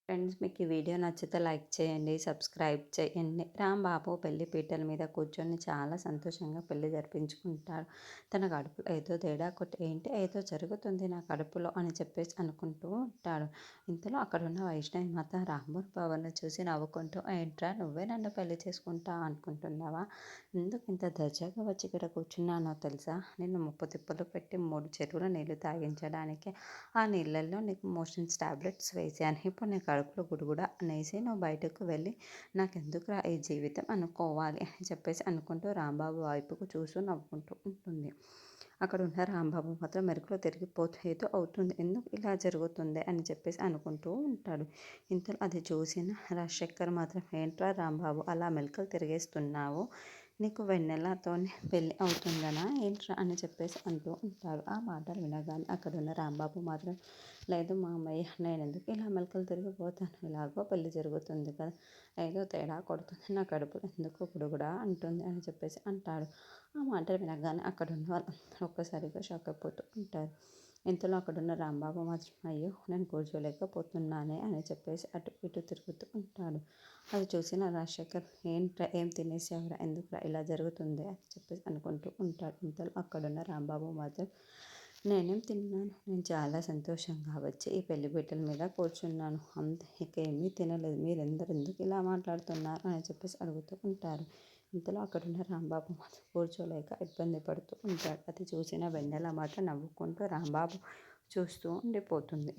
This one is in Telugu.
ఫ్రెండ్స్ మీకు ఈ వీడియో నచ్చితే లైక్ చేయండి, సబ్స్క్రైబ్ చేయండి. రాంబాబు పెళ్లి పీటల మీద కూర్చొని చాలా సంతోషంగా పెళ్లి జరిపించుకుంటాడు. తన కడుపులో ఏదో తేడా కొట్టి ఏంటి ఏదో జరుగుతుంది నా కడుపులో అని చెప్పేసి అనుకుంటూ ఉంటాడు. ఇంతలో అక్కడున్న వైష్ణవి మాత రాంబాబు బావని చూసి నవ్వుకుంటూ, ఏంట్రా నువ్వే నన్ను పెళ్లి చేసుకుంటా అనుకుంటున్నావా? ఎందుకు ఇంత దర్జాగా వచ్చి ఇక్కడ కూర్చున్నానో తెలుసా? నిన్ను ముప్పు తిప్పలు పెట్టి 3 చెరువుల నీళ్లు తాగించడానికి ఆ నీళ్ళల్లో నీకు మోషన్స్ టాబ్లెట్స్ వేసాను. ఇప్పుడు నీ కడుపులో గుడుగుడ అనేసి నువ్వు బయటకు వెళ్ళి నాకెందుకురా ఈ జీవితం అనుకోవాలి అని చెప్పేసి అనుకుంటూ రాంబాబు వైపుకు చూస్తూ నవ్వుకుంటూ ఉంటుంది. అక్కడ ఉన్న రాంబాబు మాత్రం మెరుపులో తిరిగిపోతూ ఏదో అవుతుంది, ఎందుకు ఇలా జరుగుతుంది అని చెప్పేసి అనుకుంటూ ఉంటాడు. ఇంతలో అది చూసిన రాజశేఖర్ మాత్రం, ఏంట్రా రాంబాబు అలా మెలకలు తిరిగేస్తున్నావు, నీకు వెన్నెలతోని పెళ్ళి అవుతుందనా ఏంట్రా అని చెప్పేసి అంటూ ఉంటారు. ఆ మాటలు వినగానే అక్కడున్న రాంబాబు మాత్రం, లేదు మామయ్య, నేను ఎందుకు ఇలా మెలకలు తిరిగిపోతాను, ఇలాగో పెళ్ళి జరుగుతుంది కదా, ఏదో తేడా కొడుతుంది, నా కడుపు ఎందుకు గుడుగుడా అంటుంది అని చెప్పేసి అంటాడు. ఆ మాటలు వినగానే అక్కడున్న వాళ్ళందరూ ఒక్కసారిగా షాక్ అయిపోతూ ఉంటారు. ఇంతలో అక్కడున్న రాంబాబు మాత్రం, అయ్యో నేను కూర్చోలేకపోతున్నానే అని చెప్పేసి అటు ఇటు తిరుగుతూ ఉంటాడు. అది చూసిన రాజశేఖర్, ఏంట్రా ఏం తినేసావురా, ఎందుకురా ఇలా జరుగుతుంది అని చెప్పేసి అనుకుంటూ ఉంటాడు. ఇంతలో అక్కడున్న రాంబాబు మాత్రం, నేనేం తిన్నాను, నేను చాలా సంతోషంగా వచ్చి ఈ పెళ్లి పీటల మీద కూర్చున్నాను అంతే, ఇక ఏమీ తినలేదు, మీరెందరు ఎందుకు ఇలా మాట్లాడుతున్నారు అని చెప్పేసి అడుగుతూ ఉంటారు. ఇంతలో అక్కడున్న రాంబాబు మాత్రం కూర్చోలేక ఇబ్బంది పడుతూ ఉంటాడు. అది చూసిన వెన్నెల మాట నవ్వుకుంటూ రాంబాబు చూస్తూ ఉండిపోతుంది.